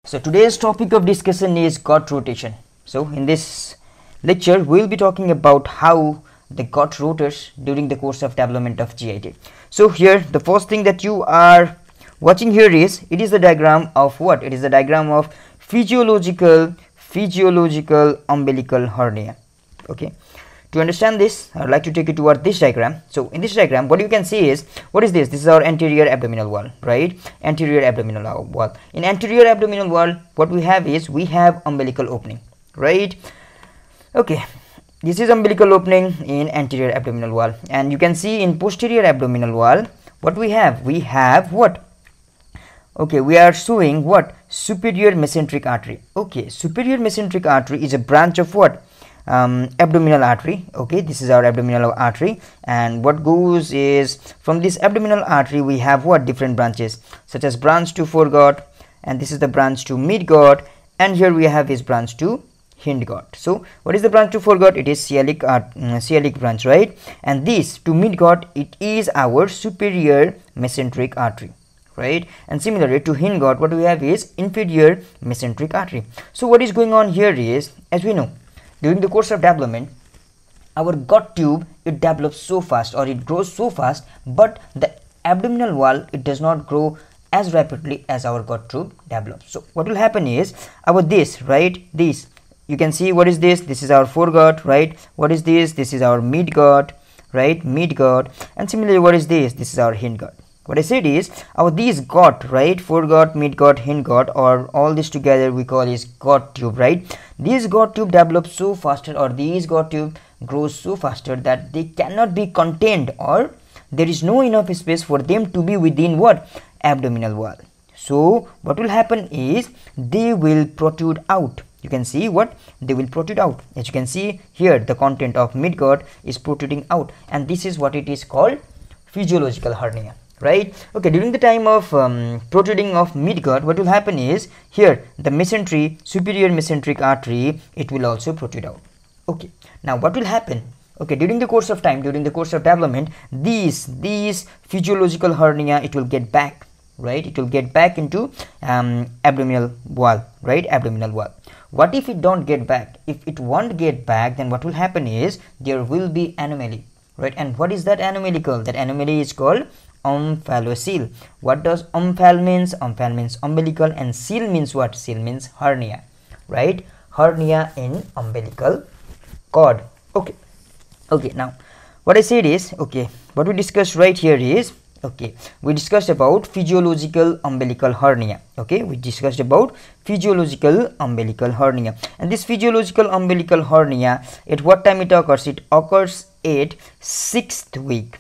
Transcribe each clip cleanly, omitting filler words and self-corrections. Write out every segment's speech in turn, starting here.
So today's topic of discussion is gut rotation. So in this lecture we will be talking about how the gut rotates during the course of development of GIT. So here the first thing that you are watching here is, it is the diagram of what? It is the diagram of physiological umbilical hernia. Okay, to understand this I would like to take you toward this diagram. So in this diagram what you can see is, what is this? This is our anterior abdominal wall, right? Anterior abdominal wall. In anterior abdominal wall what we have is, we have umbilical opening, right? Okay, this is umbilical opening in anterior abdominal wall, and you can see in posterior abdominal wall what we have? We have what? Okay, we are showing what? Superior mesenteric artery. Okay, superior mesenteric artery is a branch of what? Abdominal artery. Okay, this is our abdominal artery, and what goes is, from this abdominal artery we have what? Different branches, such as branch to foregut, and this is the branch to midgut, and here we have this branch to hindgut. So what is the branch to foregut? It is celiac branch, right? And this to midgut, it is our superior mesenteric artery, right? And similarly to hindgut, what we have is inferior mesenteric artery. So what is going on here is, as we know, during the course of development our gut tube, it develops so fast, or it grows so fast, but the abdominal wall, it does not grow as rapidly as our gut tube develops. So what will happen is, our this, right, this, you can see, what is this? This is our foregut, right? What is this? This is our midgut, right? Midgut. And similarly, what is this? This is our hindgut. What I said is, our these gut, right, foregut, midgut, hindgut, or all this together we call is gut tube, right? These gut tube develops so faster, or these gut tube grows so faster that they cannot be contained, or there is no enough space for them to be within what? Abdominal wall. So what will happen is, they will protrude out. You can see what? They will protrude out. As you can see here, the content of midgut is protruding out, and this is what it is called physiological hernia, right? Okay, during the time of protruding of midgut, what will happen is, here the mesentery, superior mesenteric artery, it will also protrude out. Okay, now what will happen? Okay, during the course of time, during the course of development, these physiological hernia, it will get back, right? It will get back into abdominal wall, right? Abdominal wall. What if it don't get back? If it won't get back, then what will happen is, there will be anomaly, right? And what is that anomaly called? That anomaly is called Omphalocele. What does omphal means? Omphal means umbilical, and cele means what? Cele means hernia, right? Hernia in umbilical cord. Okay, now what I said is, okay, what we discussed right here is, okay, we discussed about physiological umbilical hernia. Okay, we discussed about physiological umbilical hernia, and this physiological umbilical hernia, at what time it occurs? It occurs at sixth week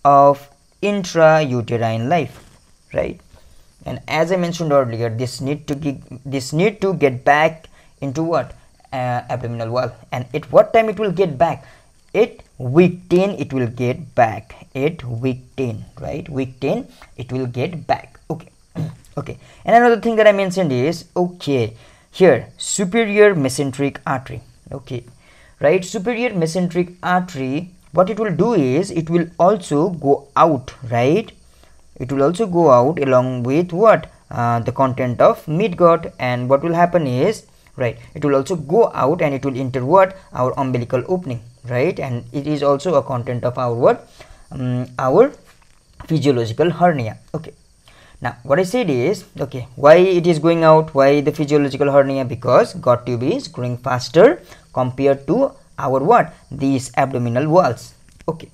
of intrauterine life, right? And as I mentioned earlier, this need to get back into what? Abdominal wall. And at what time it will get back? At week 10 it will get back. At week 10, right? Week 10 it will get back. Okay. Okay, and another thing that I mentioned is, okay, here superior mesenteric artery. Okay, right? Superior mesenteric artery, what it will do is, it will also go out, right? It will also go out along with what? The content of midgut, and what will happen is, right, it will also go out and it will enter what? Our umbilical opening, right? And it is also a content of our what? Our physiological hernia. Okay, now what I said is, okay, why it is going out? Why the physiological hernia? Because gut tube is growing faster compared to our what? These abdominal walls. Okay,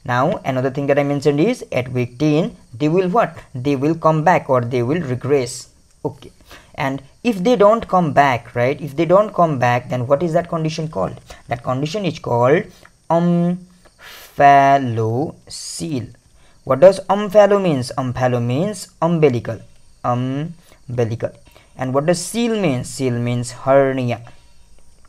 now another thing that I mentioned is, at week 10 they will what? They will come back, or they will regress. Okay, and if they don't come back, right, if they don't come back, then what is that condition called? That condition is called Omphalocele. What does omphalo means? Omphalo means umbilical. Umbilical. And what does cele mean? Cele means hernia,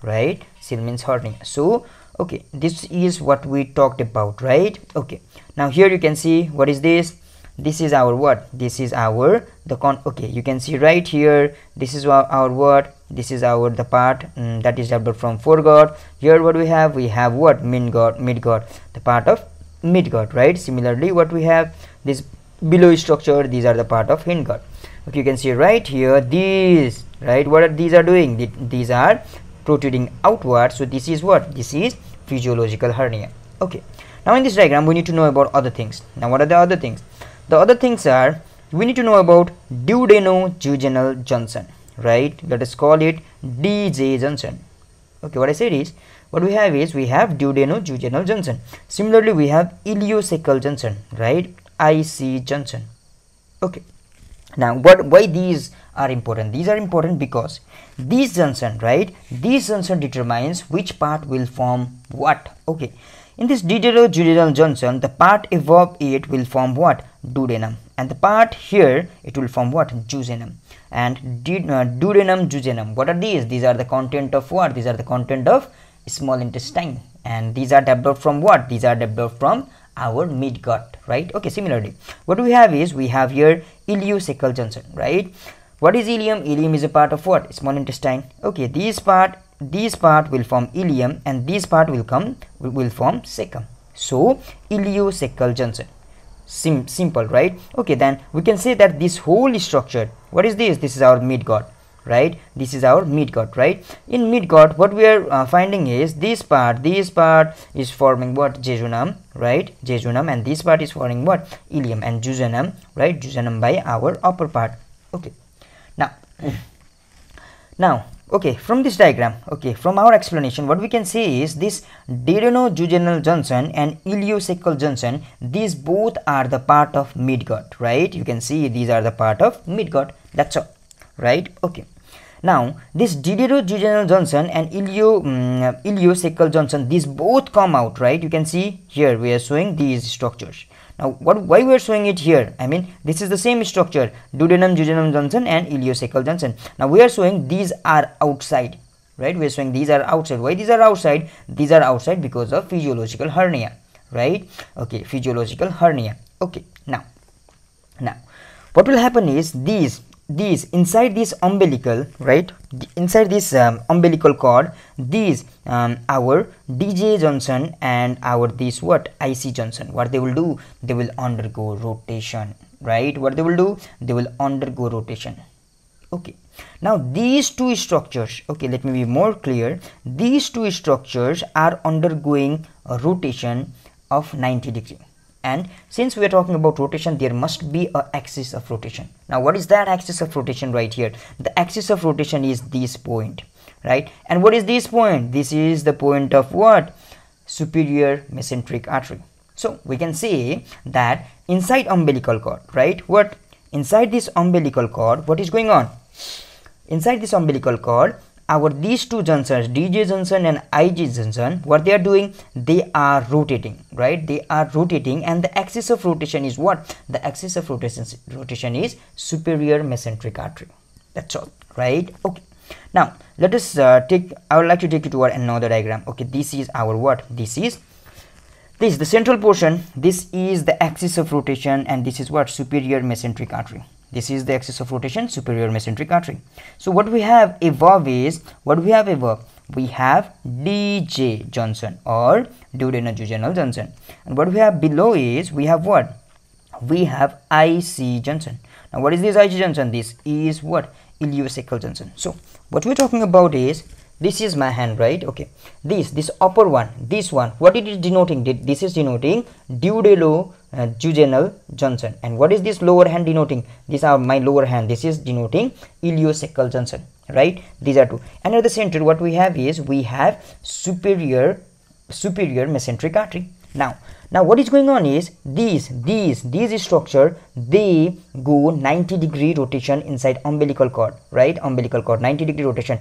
right? Cele means hernia. So okay, this is what we talked about, right? Okay, now here you can see, what is this? This is our what? This is our okay, you can see right here, this is our what? This is our the part that is developed from foregut. Here what we have? We have what? Midgut, the part of midgut, right? Similarly, what we have? This below structure, these are the part of hindgut. Okay, you can see right here these, right, what are these are doing, these are protruding outward. So this is what, this is physiological hernia. Okay, now in this diagram we need to know about other things. Now what are the other things? The other things are, we need to know about duodenojejunal junction, right? Let us call it DJ junction. Okay, what I said is, what we have is, we have duodenojejunal junction. Similarly we have Iliosecul Junction, right? IC junction. Okay, now why these are important? These are important because this junction, right, this junction determines which part will form what. Okay, in this duodenojejunal junction, the part above it will form what, duodenum, and the part here it will form what, jejunum. And duodenum, jejunum, what are these? These are the content of what? These are the content of small intestine, and these are developed from what? These are developed from our midgut, right? Okay, similarly what we have is, we have here Iliosecul Junction, right? What is ileum? Ileum is a part of what? Small intestine. Okay, this part will form ileum, and this part will form cecum. So Iliosecul Junction. Simple, right? Okay, then we can say that this whole structure, what is this? This is our midgut, right? This is our midgut, right? In midgut, what we are finding is, this part is forming what? Jejunum, right? Jejunum, and this part is forming what? Ileum, and jejunum, right? Jejunum by our upper part. Okay, now okay, from this diagram, okay, from our explanation, what we can say is, this duodenojejunal junction and Iliosecul junction, these both are the part of midgut, right? You can see these are the part of midgut. That's all, right? Okay, now this duodenojejunal junction and Iliosecul junction, these both come out, right? You can see here we are showing these structures. Now why we are showing it here? I mean, this is the same structure, duodenum, jejunum junction and Iliosecul junction. Now we are showing these are outside, right? We are showing these are outside. Why these are outside? These are outside because of physiological hernia, right? Okay, physiological hernia. Okay, now what will happen is, these inside this umbilical, right, inside this umbilical cord, these our DJ junction and our this what, IC junction, what they will do? They will undergo rotation, right? What they will do? They will undergo rotation. Okay, now these two structures, okay, let me be more clear, these two structures are undergoing a rotation of 90 degree. And since we are talking about rotation, there must be a axis of rotation. Now what is that axis of rotation? Right here, the axis of rotation is this point, right? And what is this point? This is the point of what? Superior mesenteric artery. So we can say that inside umbilical cord, right, what inside this umbilical cord, what is going on? Inside this umbilical cord, our these two junctions, DJ junction and IG junction, what they are doing? They are rotating, right? They are rotating, and the axis of rotation is what? The axis of rotation is superior mesenteric artery. That's all, right? Okay, now let us I would like to take you to another diagram. Okay, this is our what? This is the central portion. This is the axis of rotation, and this is what? Superior mesenteric artery. This is the axis of rotation, superior mesenteric artery. So what we have above is, we have DJ junction or duodenojejunal junction, and what we have below is, we have what? We have IC junction. Now what is this IC junction? This is what? Ileocecal junction. So what we're talking about is, this is my hand, right? Okay, this upper one, this one, what it is denoting? This is denoting duodenojejunal junction. And what is this lower hand denoting? These are my lower hand. This is denoting Ileocecal junction, right? These are two. And at the center, what we have is, we have superior mesenteric artery. Now what is going on is, these structure, they go 90 degree rotation inside umbilical cord, right? Umbilical cord, 90 degree rotation.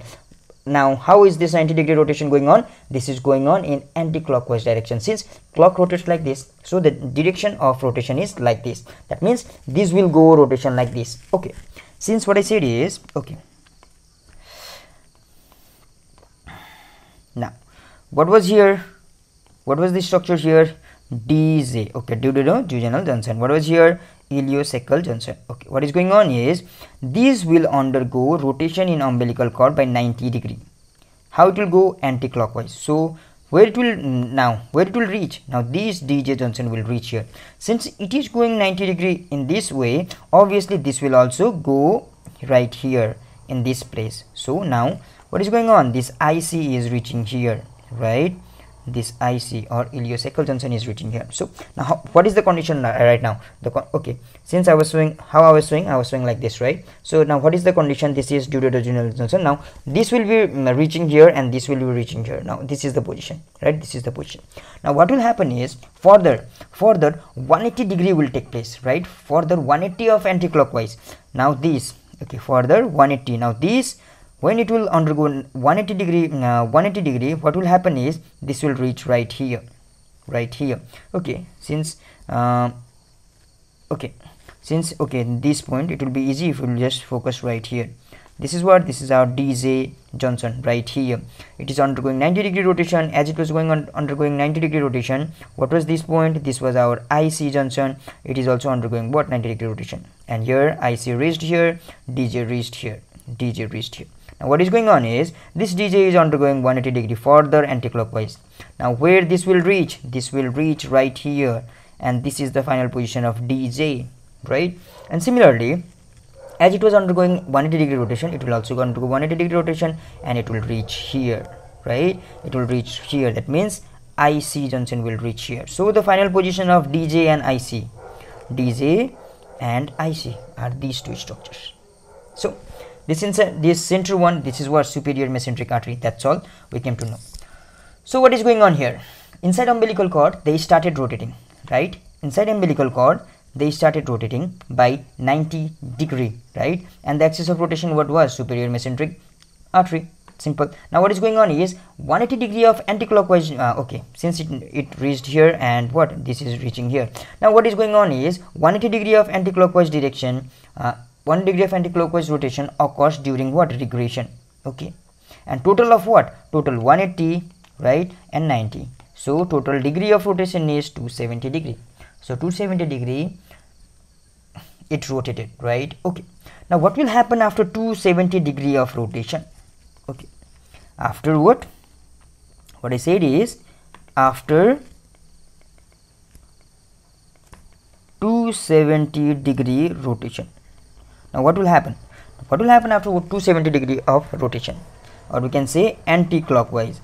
Now how is this 90 degree rotation going on? This is going on in anti-clockwise direction. Since clock rotates like this, so the direction of rotation is like this. That means this will go rotation like this. Okay, since what I said is, okay, now what was here? What was the structure here? DJ, okay, duodenojejunal junction. What was here? Ileocecal junction. Okay, what is going on is, these will undergo rotation in umbilical cord by 90 degree. How it will go? Anti-clockwise. So where it will reach. Now this DJ junction will reach here. Since it is going 90 degree in this way, obviously this will also go right here in this place. So now what is going on, this IC is reaching here, right? This IC or Iliosecul Junction is reaching here. So now what is the condition right now? Okay, since I was showing how I was showing like this, right? So now what is the condition? This is duodenal junction. Now this will be reaching here and this will be reaching here. Now this is the position, right? This is the position. Now what will happen is further 180 degree will take place, right? Further 180 of anti-clockwise. Now this, okay, further 180. Now this, when it will undergo 180 degree, what will happen is this will reach right here. Okay, since this point it will be easy if we will just focus right here. This is what, this is our DJ junction right here. It is undergoing 90 degree rotation. As it was going on undergoing 90 degree rotation, what was this point? This was our IC junction. It is also undergoing what, 90 degree rotation. And here IC reached here, DJ reached here, DJ reached here. Now what is going on is this DJ is undergoing 180 degree further anti-clockwise. Now where this will reach? This will reach right here, and this is the final position of DJ, right? And similarly, as it was undergoing 180 degree rotation, it will also undergo 180 degree rotation and it will reach here, right? It will reach here. That means IC junction will reach here. So the final position of DJ and IC, DJ and IC are these two structures. So this center one, this is what, superior mesenteric artery. That's all we came to know. So what is going on here? Inside umbilical cord they started rotating, right? Inside umbilical cord they started rotating by 90 degree, right? And the axis of rotation what was? Superior mesenteric artery. Simple. Now what is going on is 180 degree of anti-clockwise. Okay, since it reached here and what, this is reaching here. Now what is going on is 180 degree of anti-clockwise direction, 1 degree of anti-clockwise rotation occurs during what, regression. Okay, and total of what? Total 180, right, and 90. So total degree of rotation is 270 degree. So 270 degree it rotated, right? Okay, now what will happen after 270 degree of rotation? Okay, after what I said is after 270 degree rotation. Now what will happen? What will happen after 270 degree of rotation, or we can say anti-clockwise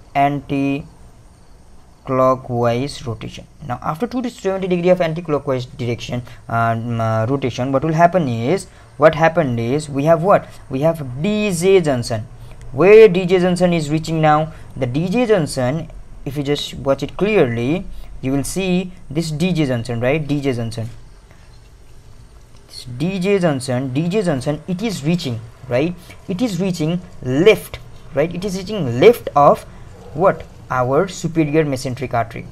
rotation. Now after 270 degree of anti-clockwise direction rotation, what will happen is, we have what? We have DJ junction. Where DJ junction is reaching now? The DJ junction, if you just watch it clearly, you will see this DJ junction, right? DJ junction, it is reaching, right? It is reaching left, right? It is reaching left of what? Our superior mesenteric artery,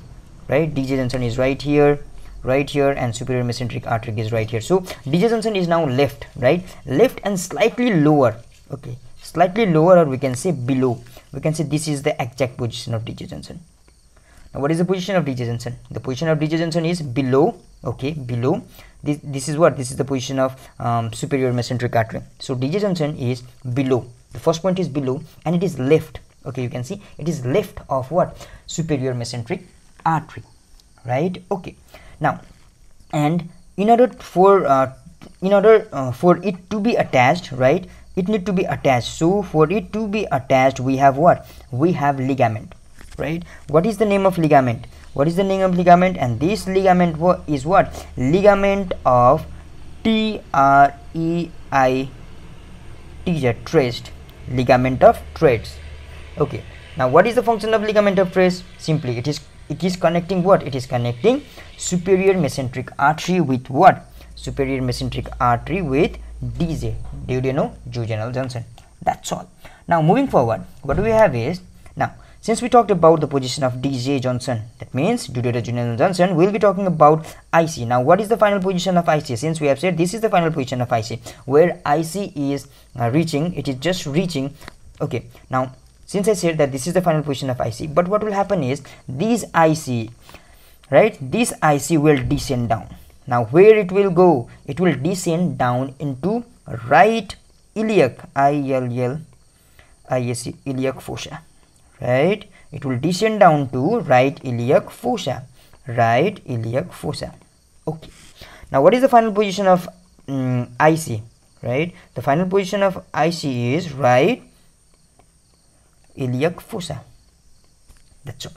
right? DJ junction is right here, and superior mesenteric artery is right here. So DJ junction is now left, right? Left and slightly lower. Okay, slightly lower, or we can say below. We can say this is the exact position of DJ junction. Now what is the position of DJ junction? The position of DJ junction is below. Okay, below. This is what? This is the position of superior mesenteric artery. So DJ junction is below. The first point is below, and it is left. Okay, you can see it is left of what? Superior mesenteric artery, right? Okay, now, and in order for it to be attached, right, it need to be attached. So for it to be attached, we have what? We have ligament, right? What is the name of ligament? And this ligament is what? Ligament of TREIT, traced, ligament of Treitz. Okay, now what is the function of ligament of Treitz? Simply it is connecting what? It is connecting superior mesenteric artery with what? Superior mesenteric artery with DJ, duodenal junction. That's all. Now moving forward, what we have is, now since we talked about the position of DJ junction, that means duodenal junction, we'll be talking about IC. Now what is the final position of IC? Since we have said this is the final position of IC, where IC is reaching, it is just reaching. Okay, now since I said that this is the final position of IC, but what will happen is this IC, right, this IC will descend down. Now where it will go? It will descend down into right iliac, iliac fossa, right? it will descend down to right iliac fossa, right iliac fossa. Okay, now what is the final position of IC, right? The final position of IC is right iliac fossa. That's all.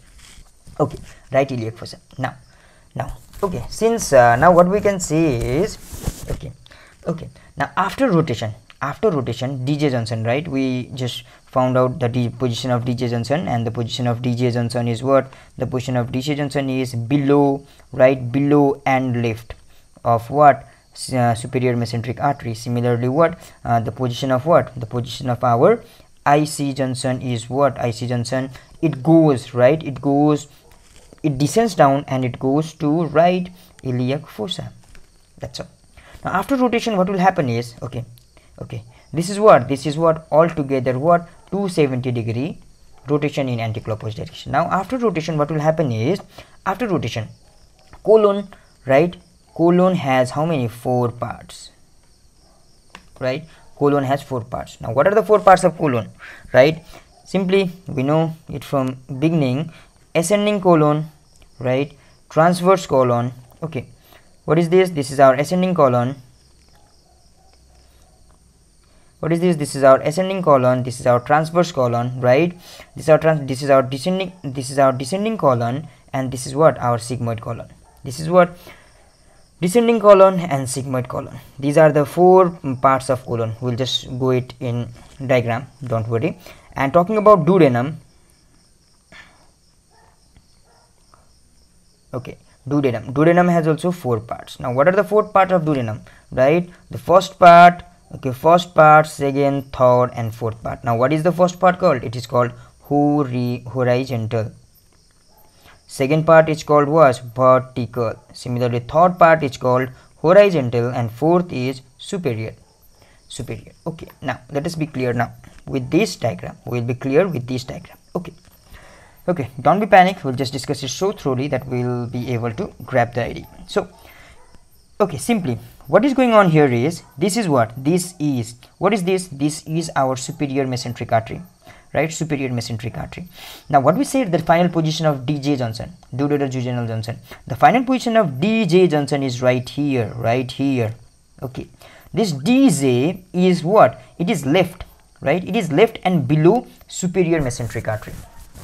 Okay, right iliac fossa. Now okay, since now what we can say is okay, now after rotation DJ junction, right? We just found out the position of DJ junction, and the position of DJ junction is what? The position of DJ junction is below, right, below and left of what? Superior mesenteric artery. Similarly, what? The position of what? The position of our IC junction is what? IC junction, it goes, right, it descends down and it goes to right iliac fossa. That's all. Now after rotation, what will happen is, okay, this is what altogether what? 270-degree rotation in anticlockwise direction. Now after rotation, what will happen is, after rotation, colon, right, colon has how many? 4 parts, right? Colon has 4 parts. Now what are the 4 parts of colon, right? Simply we know it from beginning: ascending colon, right, transverse colon. Okay, what is this? This is our ascending colon. What is this? This is our ascending colon. This is our transverse colon, right? This is our descending colon, and this is what? Our sigmoid colon. This is what? Descending colon and sigmoid colon. These are the 4 parts of colon. We'll just go it in diagram, don't worry. And talking about duodenum, okay, duodenum has also 4 parts. Now what are the 4 parts of duodenum, right? The first part, okay, first part, second, third and fourth part. Now what is the first part called? It is called horizontal. Second part is called what? Vertical. Similarly, third part is called horizontal, and fourth is superior. Okay, now let us be clear now with this diagram. We will be clear with this diagram. Okay, don't be panic. We'll just discuss it so thoroughly that we'll be able to grab the idea. So okay, simply what is going on here is, this is what? This is, what is this? This is our superior mesenteric artery, right? Superior mesenteric artery. Now what we said, the final position of DJ junction, duodenal junction, the final position of DJ junction is right here, okay. This DJ is what? It is left, right? It is left and below superior mesenteric artery.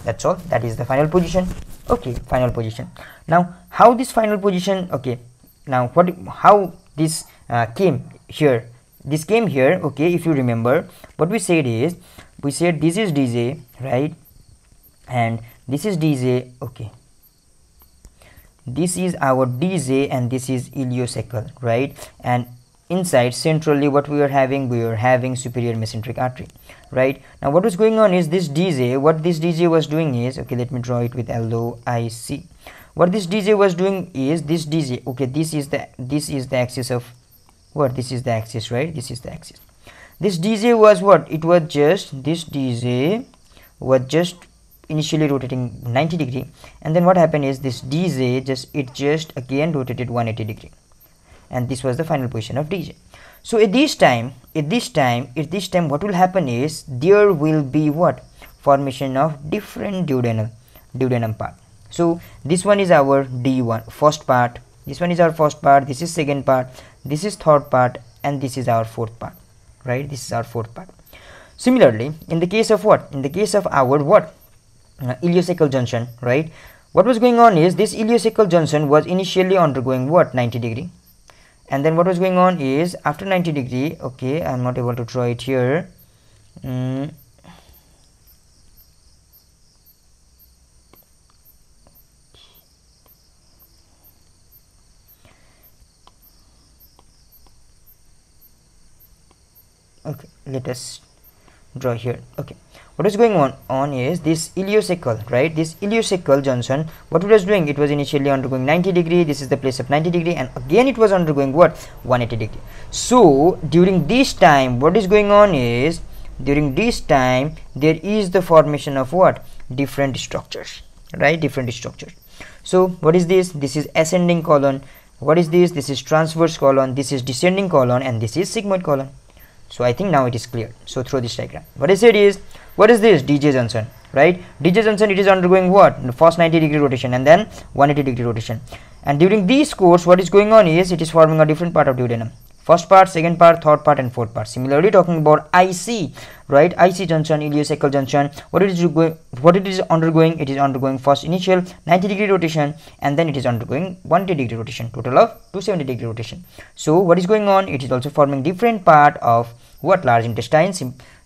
That's all. That is the final position. Okay, final position. Now how this final position, okay, now how this came here? This came here, okay. If you remember, what we said is, we said this is DJ, right, and this is DJ, okay, this is our DJ and this is ileocecal, right, and inside centrally what we are having superior mesenteric artery, right. Now what was going on is, this DJ, what this DJ was doing is, okay, let me draw it with LOIC. What this DJ was doing is, this DJ, okay, this is the axis of what? This is the axis, right? This is the axis. This DJ was what? It was just, this DJ was just initially rotating 90 degree, and then what happened is, this DJ just again rotated 180 degree, and this was the final position of DJ. So at this time what will happen is, there will be what? Formation of different duodenum part. So this one is our D1 first part, this one is our first part, this is second part, this is third part, and this is our fourth part, right? This is our fourth part. Similarly, in the case of what? In the case of our what? Iliosexual junction, right? What was going on is, this Iliosexual junction was initially undergoing what? 90 degree, and then what was going on is, after 90 degree, okay, I am not able to draw it here. Okay, let us draw here. Okay, what is going on is, this ileocecal, right, this Iliosexual junction, what it was doing, it was initially undergoing 90 degree, this is the place of 90 degree, and again it was undergoing what? 180 degree. So during this time, what is going on is, during this time there is the formation of what? Different structures, right? Different structures. So what is this? This is ascending colon. What is this? This is transverse colon, this is descending colon, and this is sigmoid colon. So I think now it is clear. So through this diagram, what I said is, what is this? DJ junction, right? DJ junction, it is undergoing what? The first 90-degree rotation and then 180-degree rotation, and during these course what is going on is it is forming a different part of duodenum. First part, second part, third part and fourth part. Similarly, talking about IC, right? IC junction, Iliosecul Junction, what it is undergoing? It is undergoing first initial 90-degree rotation and then it is undergoing 180-degree rotation, total of 270-degree rotation. So what is going on? It is also forming different part of what? Large intestine,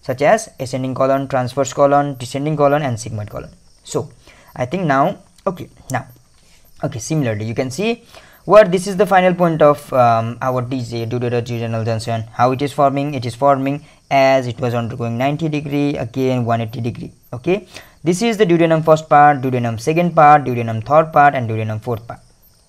such as ascending colon, transverse colon, descending colon and sigmoid colon. So I think now, okay, similarly you can see what this is the final point of our DJ, duodenojejunal junction. How it is forming? It is forming as it was undergoing 90-degree, again 180-degree. Okay, this is the duodenum first part, duodenum second part, duodenum third part and duodenum fourth part.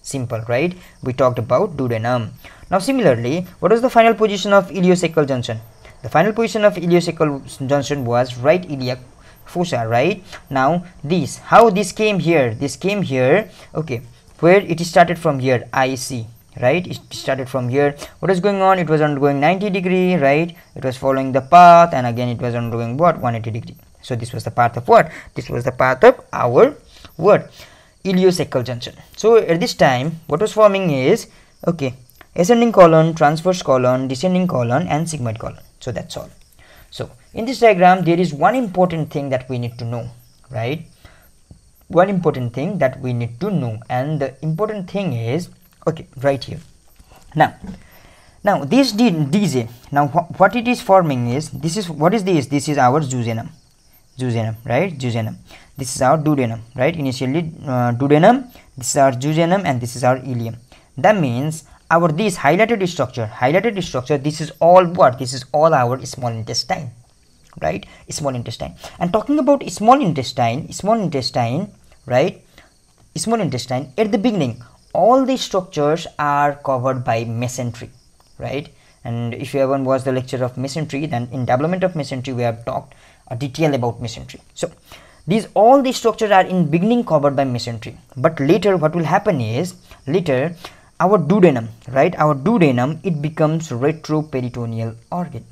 Simple, right? We talked about duodenum. Now similarly, what was the final position of Iliosecul junction? The final position of Iliosecul junction was right iliac fossa, right? Now this, how this came here? This came here, okay, where it started from here, IC, right? It started from here. What is going on? It was undergoing 90-degree, right? It was following the path and again it was undergoing what? 180-degree. So this was the path of what? This was the path of our what? Iliosecul junction. So at this time what was forming is, okay, ascending colon, transverse colon, descending colon and sigmoid colon. So that's all. So in this diagram there is one important thing that we need to know, right? One important thing that we need to know, and the important thing is, okay, right here. Now this DJ, now what it is forming is, this is, what is this? This is our jejunum, right? Jejunum. This is our duodenum, right? Initially duodenum, this is our jejunum and this is our ileum. That means our this highlighted structure, this is all what? This is all our small intestine, right? Small intestine. And talking about small intestine, right? Small intestine, at the beginning all these structures are covered by mesentery, right? And if you haven't watched the lecture of mesentery, then in development of mesentery we have talked a detail about mesentery. So all these structures are in beginning covered by mesentery, but later what will happen is, later our duodenum, right? Our duodenum, it becomes retroperitoneal organ.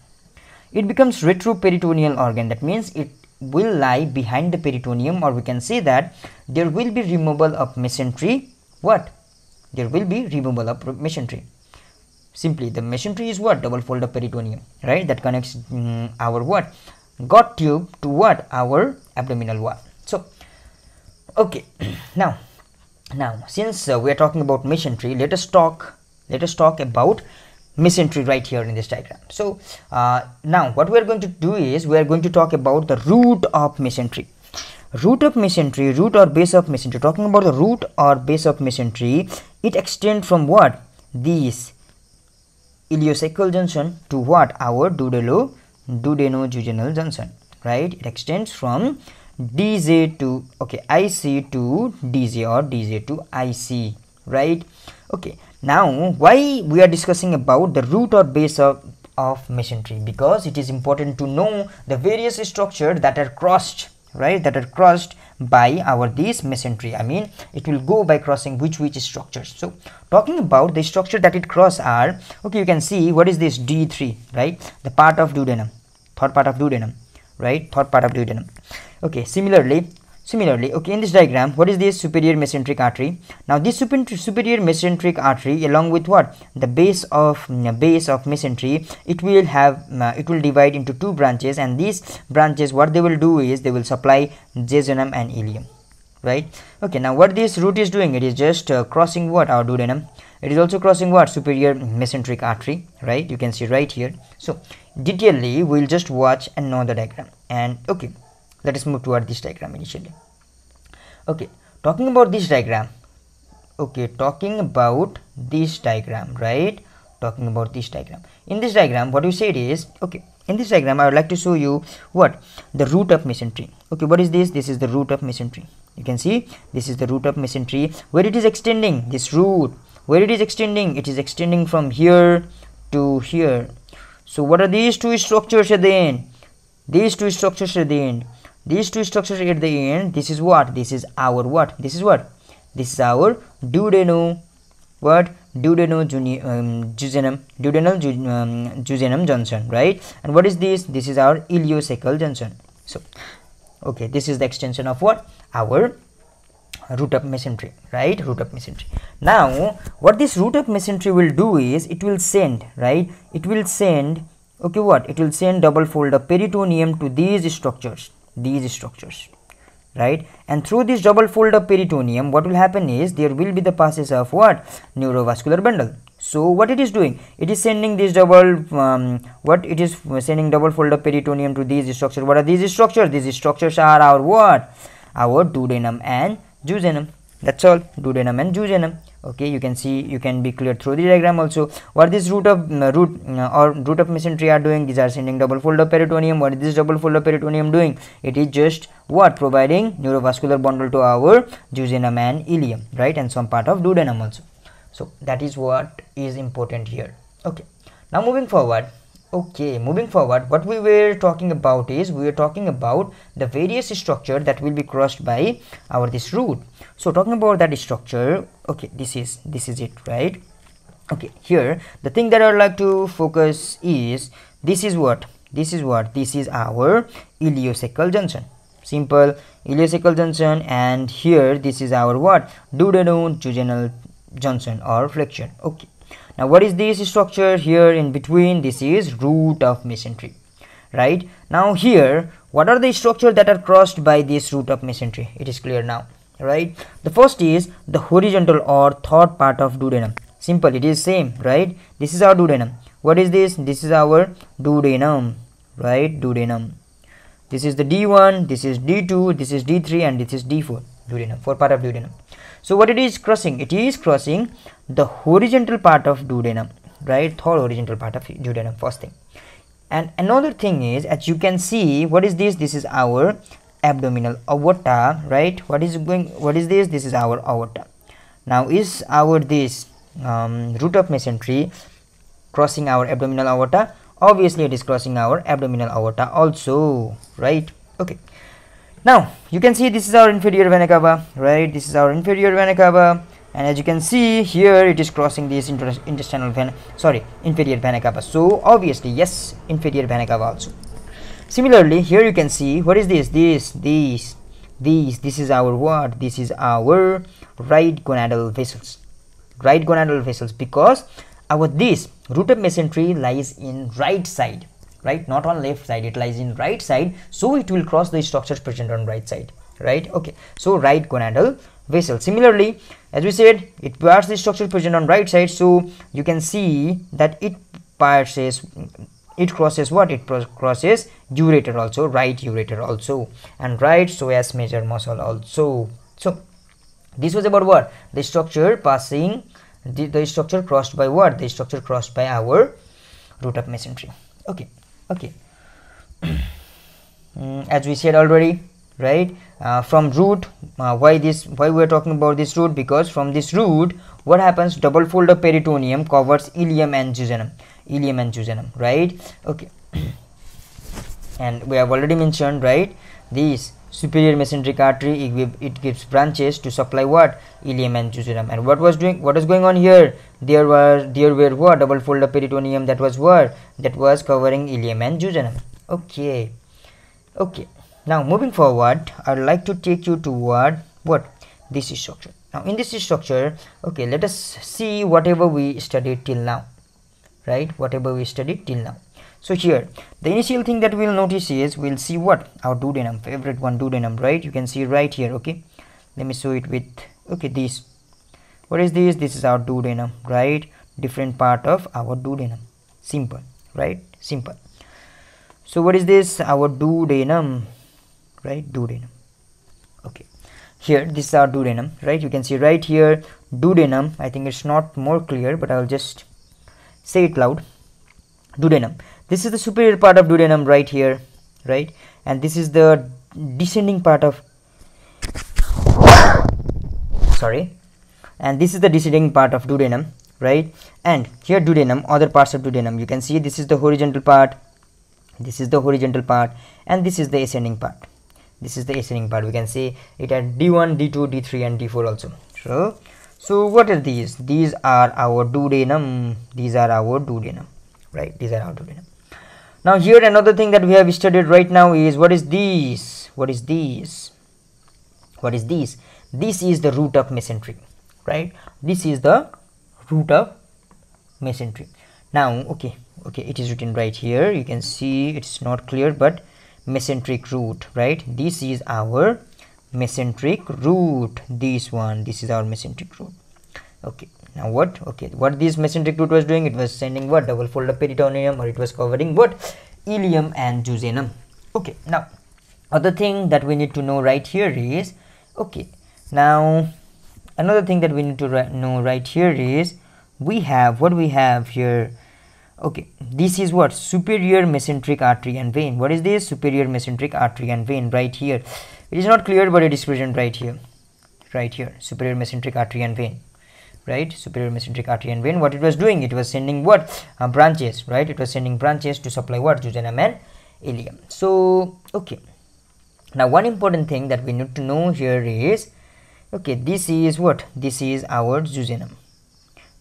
It becomes retroperitoneal organ. That means it will lie behind the peritoneum, or we can say that there will be removal of mesentery. What? There will be removal of mesentery. Simply the mesentery is what? Double fold of peritoneum, right? That connects our what? Gut tube to what? Our abdominal wall. So okay, now since we are talking about mesentery, let us talk about mesentery right here in this diagram. So now what we are going to do is we are going to talk about the root of mesentery. Root or base of mesentery. Talking about the root or base of mesentery, it extends from what? This Iliosecul junction to what? Our duodenojejunal junction, right? It extends from DJ to, okay, IC to DJ or DJ to IC, right? Okay, now why we are discussing about the root or base of mesentery? Because it is important to know the various structures that are crossed, right? That are crossed by our this mesentery. I mean, it will go by crossing which structures. So talking about the structure that it cross are, okay, you can see what is this D3, right? The part of duodenum, third part of duodenum, right? Third part of duodenum. Okay, similarly, okay, in this diagram, what is this? Superior mesenteric artery. Now this superior mesenteric artery, along with what? The base of mesentery, it will divide into two branches, and these branches, what they will do is they will supply jejunum and ileum, right? Okay, now what this root is doing, it is just crossing what? Our duodenum. It is also crossing what? Superior mesenteric artery, right? You can see right here. So detailedly we will just watch and know the diagram. And okay, let us move toward this diagram initially. Okay, talking about this diagram, right? Talking about this diagram. In this diagram, what you said is, okay, in this diagram I would like to show you what? The root of mesentery. Okay, what is this? This is the root of mesentery. You can see this is the root of mesentery, where it is extending, this root, where it is extending, it is extending from here to here. So what are these two structures at the end? These two structures at the end, this is what? This is our what? This is what? This is our duodenojejunal junction, right? And what is this? This is our Ileocecal junction. So Okay, this is the extension of what? Our root of mesentery, right? Root of mesentery. Now what this root of mesentery will do is it will send, right? It will send, okay, what? It will send double fold of peritoneum to these structures, right? And through this double fold of peritoneum, what will happen is there will be the passage of what? Neurovascular bundle. So what it is doing? It is sending this double sending double fold of peritoneum to these structures. What are these structures? These structures are our what? Our duodenum and jejunum. That's all, duodenum and jejunum. Okay, you can see, you can be clear through the diagram also. What this root of mesentery are doing? These are sending double fold of peritoneum. What is this double fold of peritoneum doing? It is just what? Providing neurovascular bundle to our jejunum and ileum, right? And some part of duodenum also. So that is what is important here. Okay, now moving forward. Okay, moving forward, what we were talking about is we were talking about the various structure that will be crossed by our this root. So talking about that structure, okay, this is it, right? Okay, here the thing that I would like to focus is this is what? This is our Iliosexual Junction. Simple, Iliosexual Junction, and here this is our what? Duodenojejunal junction or flexion. Okay. Now what is this structure here in between? This is root of mesentery, right? Now here, what are the structures that are crossed by this root of mesentery? It is clear now, right? The first is the horizontal or third part of duodenum. Simple, it is same, right? This is our duodenum. What is this? This is our duodenum, right? Duodenum. This is the D1, this is D2, this is D3, and this is D4. Duodenum, fourth part of duodenum. So what it is crossing? It is crossing the horizontal part of duodenum, right? Third horizontal part of duodenum, first thing. And another thing is, as you can see, what is this? This is our abdominal aorta, right? What is this? This is our aorta. Now is our this root of mesentery crossing our abdominal aorta? Obviously it is crossing our abdominal aorta also, right? Okay. Now you can see this is our inferior vena cava, right? This is our inferior vena cava, and as you can see here, it is crossing this inferior vena cava. So obviously, yes, inferior vena cava also. Similarly, here you can see, what is this? This is our what? This is our right gonadal vessels. Right gonadal vessels, because our this root of mesentery lies in right side, right? Not on left side, it lies in right side, so it will cross the structures present on right side, right? Okay, so right gonadal vessel. Similarly, as we said, it passes the structure present on right side, so you can see that it crosses what? It crosses ureter also, right ureter also, and right psoas major muscle also. So this was about what? The structure passing, the structure crossed by what? The structure crossed by our root of mesentery. Okay. As we said already, right? From root, why we are talking about this root? Because from this root, what happens? Double fold of peritoneum covers ileum and jejunum, right? Okay. And we have already mentioned, right? This superior mesenteric artery, it gives branches to supply what? Ileum and jejunum. And what was going on here? There were what? Double fold of peritoneum that was what? That was covering ileum and jejunum. Okay. Now moving forward, I would like to take you toward what? This structure. Now in this structure, okay, let us see whatever we studied till now, right? Whatever we studied till now. So here, the initial thing that we'll notice is, we'll see what? Our duodenum, favorite one, duodenum, right? You can see right here, okay? Let me show it with, okay, this. What is this? This is our duodenum, right? Different part of our duodenum. Simple, right? Simple. So what is this? Our duodenum, right? Duodenum. Okay. Here, this is our duodenum, right? You can see right here, duodenum. I think it's not more clear, but I'll just say it loud. Duodenum. This is the superior part of duodenum right here, right? And this is the descending part of and this is the descending part of duodenum, right? And here duodenum, other parts of duodenum, you can see this is the horizontal part, this is the horizontal part, and this is the ascending part. This is the ascending part. We can say it at D1, D2, D3, and D4 also. So what are these? These are our duodenum. Right? These are our duodenum. Now here another thing that we have studied right now is, what is this? what is this? What is this? This is the root of mesenteric, right? This is the root of mesenteric. Now okay, it is written right here, you can see it's not clear, but mesenteric root, right? This is our mesenteric root, this one, this is our mesenteric root. Okay, now what? Okay, what this mesenteric root was doing, it was sending what? Double fold of peritoneum, or it was covering what? Ileum and jejunum. Okay, now other thing that we need to know right here is, okay, now another thing that we need to know right here is, we have what we have here. Okay, this is what? Superior mesenteric artery and vein. What is this? Superior mesenteric artery and vein, right here. It is not clear, but it is present right here, superior mesenteric artery and vein, right? Superior mesenteric artery and vein, what it was doing, it was sending what? Branches, right? It was sending branches to supply what? Jejunum and ileum. So okay, now one important thing that we need to know here is, okay, this is what? This is our jejunum.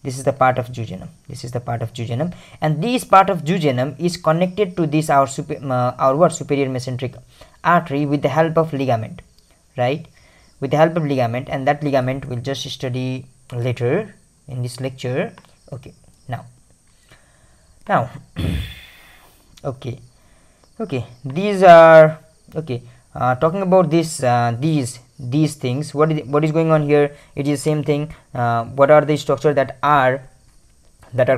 This is the part of jejunum. This is the part of jejunum, and this part of jejunum is connected to this our superior mesenteric artery with the help of ligament, right? With the help of ligament, and that ligament we'll just study later in this lecture. Okay, now okay, these are okay. Talking about this, these things, what is going on here? It is same thing. What are the structure that are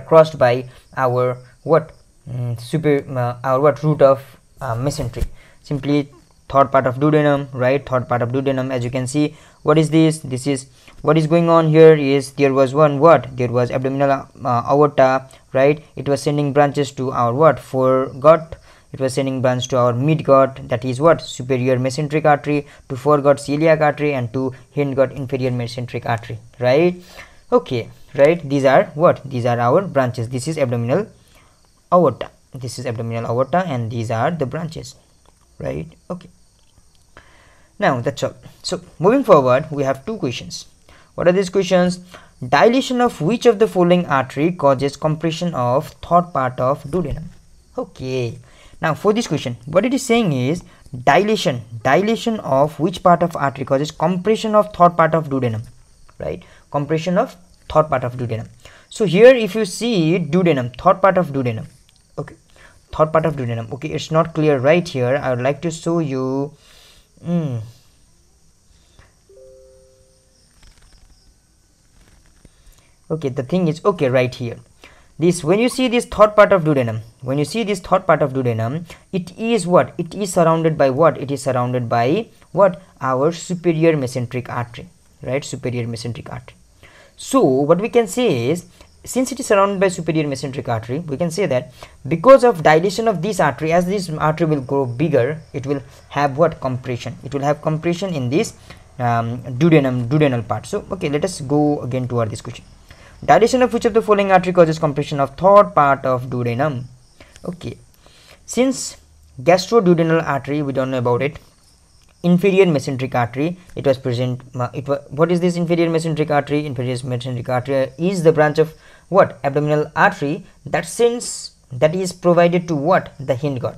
crossed by our what? Our what? Root of mesenteric. Simply third part of duodenum, right? Third part of duodenum. As you can see, what is this? This is what is going on here is, there was one what? There was abdominal aorta, right? It was sending branches to our what? Foregut. It was sending branch to our midgut, that is what? Superior mesenteric artery, to foregut celiac artery, and to hindgut inferior mesenteric artery, right? Okay, right? These are what? These are our branches. This is abdominal aorta. This is abdominal aorta, and these are the branches, right? Okay. Now that's all. So moving forward, we have two questions. What are these questions? Dilation of which of the following artery causes compression of third part of duodenum? Okay. Now for this question, what it is saying is, dilation of which part of artery causes compression of third part of duodenum, right? Compression of third part of duodenum. So here if you see duodenum, third part of duodenum, okay, third part of duodenum, okay, it's not clear right here. I would like to show you. Okay, the thing is, okay, right here, this, when you see this third part of duodenum, it is what? It is surrounded by what? It is surrounded by what? Our superior mesenteric artery, right? Superior mesenteric artery. So what we can say is, since it is surrounded by superior mesenteric artery, we can say that because of dilation of this artery, as this artery will grow bigger, it will have what? Compression. It will have compression in this duodenal part. So okay, let us go again toward this question. Dilation of which of the following artery causes compression of third part of duodenum? Okay, since gastroduodenal artery, we don't know about it. Inferior mesenteric artery, it was present. What is this inferior mesenteric artery? Inferior mesenteric artery is the branch of what? Abdominal artery that is provided to what? The hindgut.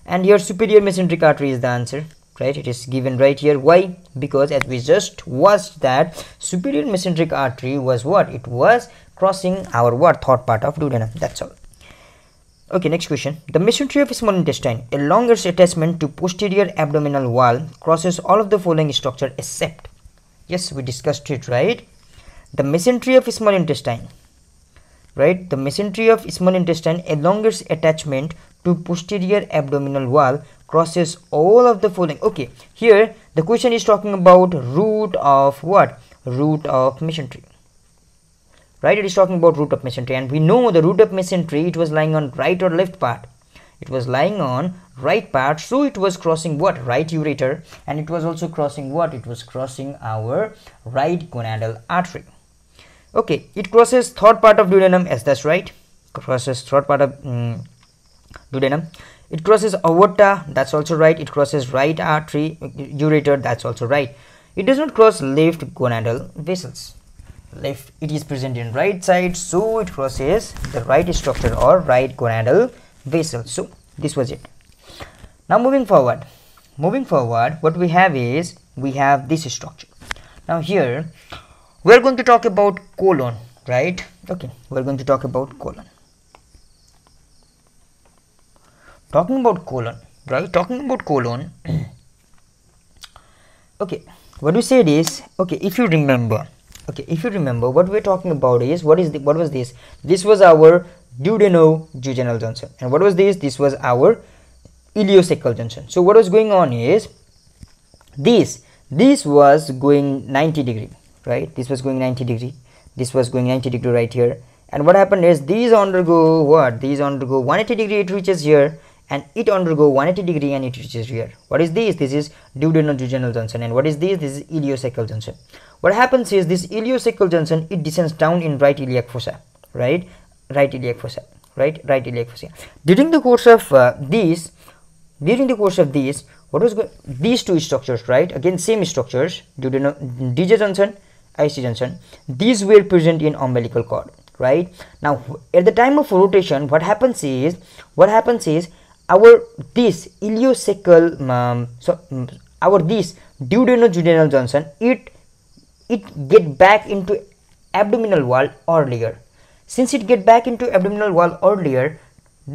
And your superior mesenteric artery is the answer, right? It is given right here. Why? Because as we just watched that superior mesenteric artery was what? It was crossing our what? Third part of duodenum. That's all. Okay, next question. The mesentery of small intestine, a longer attachment to posterior abdominal wall, crosses all of the following structure except. Yes, we discussed it, right? The mesentery of small intestine, right? The mesentery of small intestine, a longer attachment to posterior abdominal wall, crosses all of the following. Okay, here the question is talking about root of what? Root of mesentery, right? It is talking about root of mesentery, and we know the root of mesentery, it was lying on right or left part. It was lying on right part, so it was crossing what? Right ureter, and it was also crossing what? It was crossing our right gonadal artery. Okay, it crosses third part of duodenum, yes, that's right, crosses third part of duodenum. It crosses aorta, that's also right. It crosses right artery, ureter, that's also right. It does not cross left gonadal vessels. Left, it is present in right side, so it crosses the right structure or right gonadal vessel. So this was it. Now moving forward, moving forward, what we have is we have this structure. Now here we are going to talk about colon, right? Okay, we are going to talk about colon. Talking about colon, right? Talking about colon. Okay, what we said is, okay, if you remember, what we're talking about is what was this? This was our duodenojejunal junction, and what was this? This was our Iliosexual Junction. So what was going on is this was going 90 degree, right? This was going 90 degree. This was going 90 degree right here. And what happened is these undergo what? These undergo 180 degree, it reaches here, and it undergo 180 degree and it reaches here. What is this? This is duodenojejunal junction. And what is this? This is Iliosexual Junction. What happens is this Iliosexual Junction, it descends down in right iliac fossa, right? Right iliac fossa. During the course of what was these two structures, right? Again, same structures, DJ junction, IC junction. These were present in umbilical cord, right? Now, at the time of rotation, what happens is our this Iliosexual, our this duodenojejunal junction, it get back into abdominal wall earlier. Since it get back into abdominal wall earlier,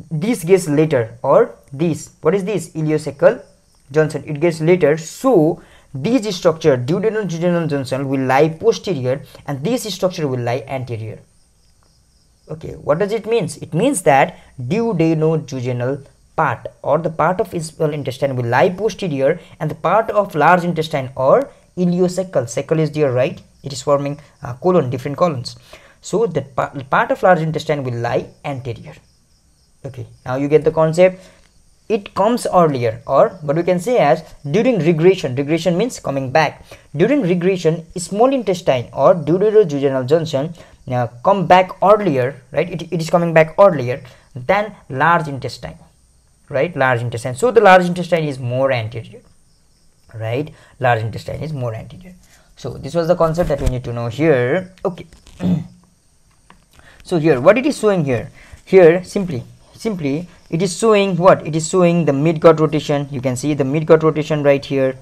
this gets later, or this, what is this? Iliosexual Junction, it gets later. So this structure, duodenojejunal junction, will lie posterior and this structure will lie anterior. Okay, what does it mean? It means that duodenojejunal part, or the part of small intestine, will lie posterior, and the part of large intestine, or ileocecal, cecal is there, right? It is forming colon, different colons. So the part of large intestine will lie anterior. Okay, now you get the concept. It comes earlier, or what we can say as during regression. Regression means coming back. During regression, small intestine or duodenojejunal junction come back earlier, right? It is coming back earlier than large intestine, right? Large intestine. So the large intestine is more anterior, right? Large intestine is more anterior. So this was the concept that we need to know here. Okay. So here, what it is showing here? Here simply it is showing what? It is showing the midgut rotation. You can see the midgut rotation right here,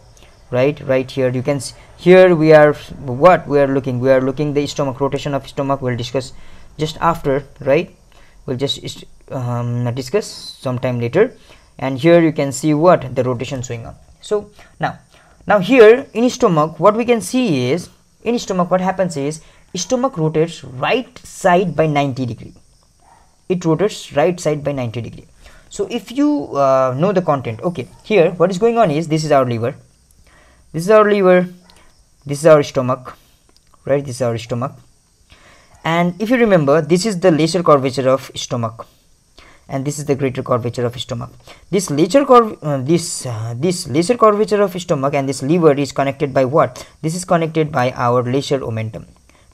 right here. You can see here we are what we are looking. We are looking the stomach, rotation of stomach. We'll discuss just after, right? We'll just discuss sometime later. And here you can see what the rotation showing up. So now here in stomach, what we can see is in stomach what happens is stomach rotates right side by 90 degree. It rotates right side by 90 degree. So if you know the content, okay, here what is going on is this is our liver, this is our stomach, right? This is our stomach, and if you remember, this is the lesser curvature of stomach, and this is the greater curvature of stomach. This lesser curvature of stomach and this liver is connected by what? This is connected by our lesser omentum.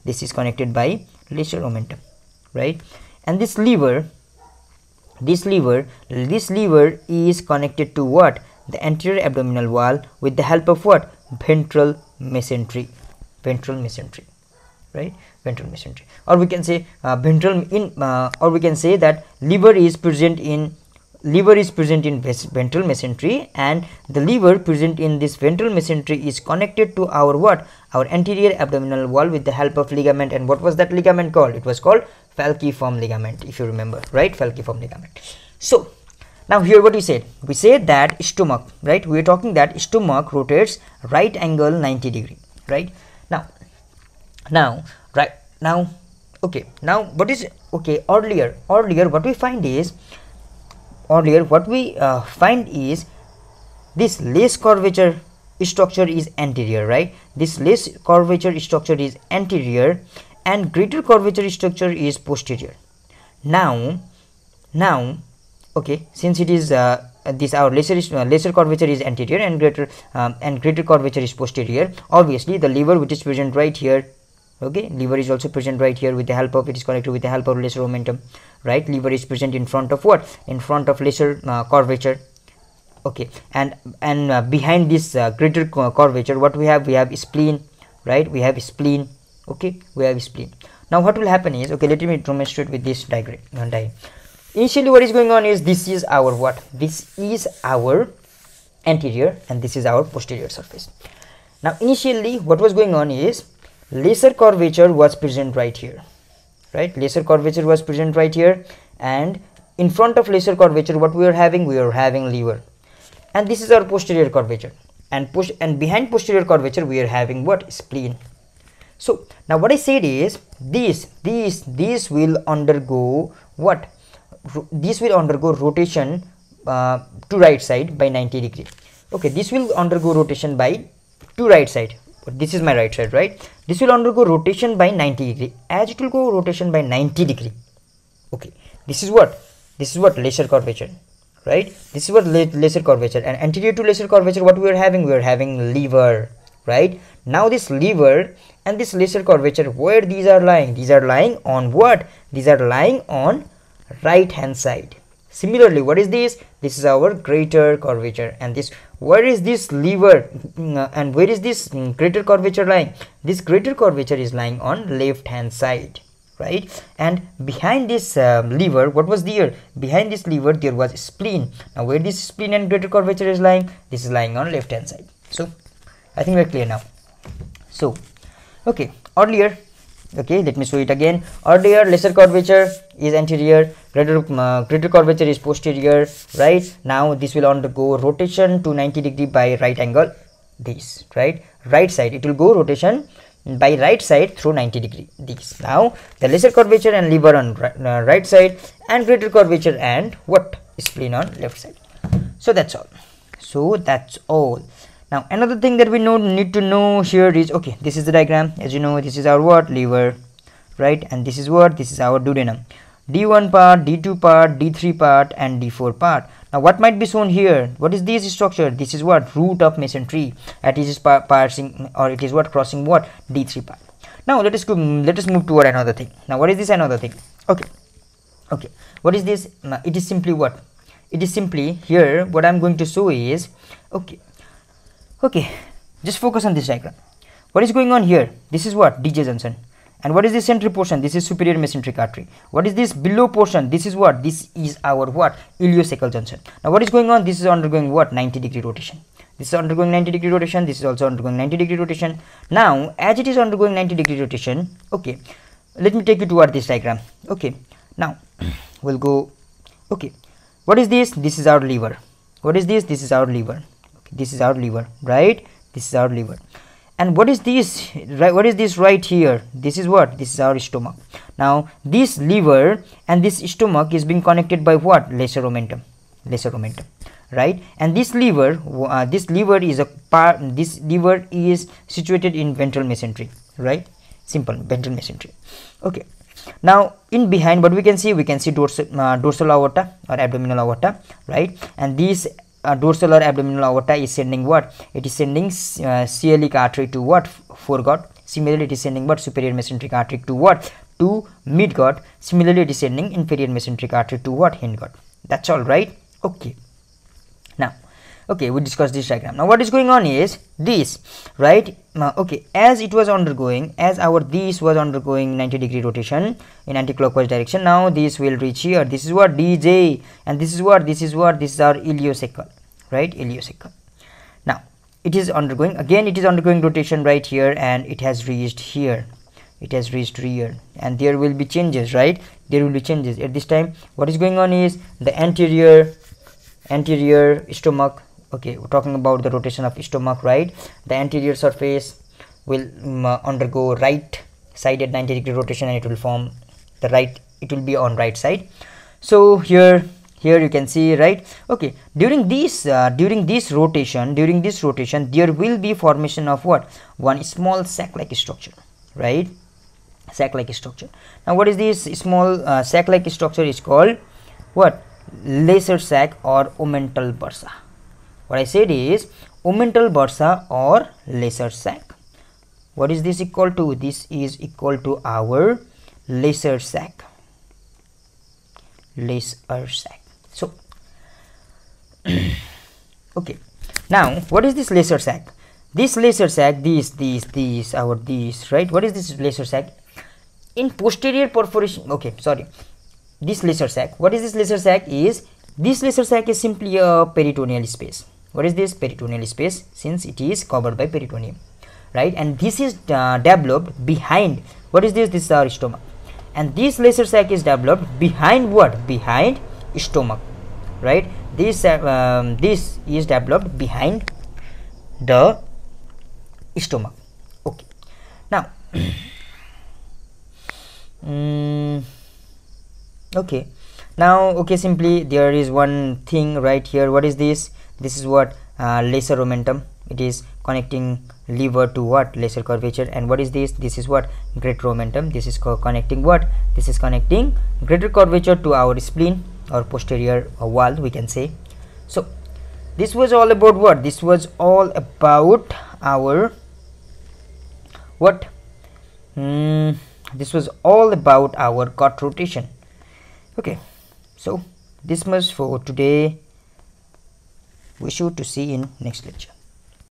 This is connected by lesser omentum, right? And this liver is connected to what? The anterior abdominal wall with the help of what? Ventral mesentery, right? Ventral mesentery, or we can say or we can say that liver is present in ventral mesentery, and the liver present in this ventral mesentery is connected to our what? Our anterior abdominal wall with the help of ligament. And what was that ligament called? It was called falciform ligament, if you remember, right? Falciform ligament. So now here what we said that stomach, right? We are talking that stomach rotates right angle 90 degree, right? Okay, now what is okay? Earlier what we find is this less curvature structure is anterior, right? This less curvature structure is anterior and greater curvature structure is posterior. Now okay, since it is this our lesser curvature is anterior and greater curvature is posterior, obviously the liver which is present right here, okay, liver is also present right here with the help of, it is connected with the help of lesser omentum, right? Liver is present in front of what? In front of lesser curvature, okay, and behind this greater curvature, what we have spleen, right? We have spleen, okay, we have spleen. Now what will happen is, okay, let me demonstrate with this diagram. Initially what is going on is this is our what? This is our anterior, and this is our posterior surface. Now initially what was going on is lesser curvature was present right here, right? Lesser curvature was present right here, and in front of lesser curvature what we are having lever, and this is our posterior curvature, and behind posterior curvature we are having what? Spleen. So now what I said is this will undergo what? This will undergo rotation to right side by 90 degree. Okay, this will undergo rotation by to right side. This is my right side, right? This will undergo rotation by 90 degree. As it will go rotation by 90 degree, okay, this is what lesser curvature, right? This is what lesser curvature, and anterior to lesser curvature what we are having lever, right? Now this lever and this lesser curvature, where these are lying? These are lying on what? These are lying on right hand side. Similarly, what is this? This is our greater curvature, and this, where is this lever and where is this greater curvature lying? This greater curvature is lying on left hand side, right? And behind this lever, what was there? Behind this lever there was spleen. Now where this spleen and greater curvature is lying? This is lying on left hand side. So I think we're clear now. So okay, earlier, okay, let me show it again. Earlier lesser curvature is anterior, greater curvature is posterior, right? Now this will undergo rotation to 90 degree by right angle, this, right? Right side, it will go rotation by right side through 90 degree, this. Now the lesser curvature and lever on right side, and greater curvature and what? Spleen on left side. So that's all. So that's all. Now another thing that we need to know here is, okay, this is the diagram. As you know, this is our what? Liver, right? And this is what? This is our duodenum. D1 part, D2 part, D3 part, and D4 part. Now what might be shown here? What is this structure? This is what? Root of mesentery. It is passing, or it is what? Crossing what? D3 part. Now let us move toward another thing. Now what is this another thing? Okay, what is this? It is simply what? It is simply here what I'm going to show is, okay, just focus on this diagram. What is going on here? This is what? DJ junction. And what is this central portion? This is superior mesenteric artery. What is this below portion? This is what? This is our what? Iliosecul junction. Now what is going on? This is undergoing what? 90 degree rotation. This is undergoing 90 degree rotation. This is also undergoing 90 degree rotation. Now as it is undergoing 90 degree rotation, okay, let me take you toward this diagram. Okay, now we'll go, okay, what is this? This is our liver. What is this? This is our liver. Okay, this is our liver, right? This is our liver. And what is this, right? What is this right here? This is what? This is our stomach. Now this liver and this stomach is being connected by what? Lesser omentum, right? And this liver is a part, this liver is situated in ventral mesentery, right? Simple, ventral mesentery. Okay, now in behind what we can see dorsal aorta or abdominal aorta, right? And this dorsal or abdominal aorta is sending what? It is sending coeliac artery to what? Foregut. Similarly, it is sending what? Superior mesenteric artery to what? To midgut. Similarly, it is sending inferior mesenteric artery to what? Hindgut. That's all, right? Okay. Now, okay, we discussed this diagram. Now, what is going on is this, right? Okay, as it was undergoing, this was undergoing 90 degree rotation in anti-clockwise direction. Now this will reach here. This is what? DJ, and this is what? This is our ileocecal, right? Ileocecal. Now it is undergoing, again it is undergoing rotation right here, and it has reached here. It has reached here, and there will be changes, right? There will be changes at this time. What is going on is the anterior stomach. Okay, we're talking about the rotation of stomach, right? The anterior surface will undergo right side at 90 degree rotation, and it will form the right, it will be on right side. So here you can see, right? Okay, during this rotation there will be formation of what? One small sac like structure, right? Sac like structure. Now what is this small sac like structure? Is called what? Lesser sac or omental bursa. What I said is omental bursa or lesser sac. What is this equal to? This is equal to our lesser sac. So okay, now what is this lesser sac? This lesser sac, these right? What is this lesser sac? In posterior perforation, okay, sorry, this lesser sac, what is this lesser sac? This lesser sac is simply a peritoneal space. What is this? Peritoneal space, since it is covered by peritoneum, right? And this is developed behind. What is this? This is our stomach, and this lesser sac is developed behind what? Behind stomach, right? This is developed behind the stomach. Okay, now okay, now okay, simply there is one thing right here. What is this? This is what? Lesser omentum. It is connecting liver to what? Lesser curvature. And what is this? This is what? Greater omentum. This is connecting what? This is connecting greater curvature to our spleen or posterior wall, we can say. So this was all about what? This was all about our what? This was all about our gut rotation. Okay, so this much for today. Wish you to see in next lecture.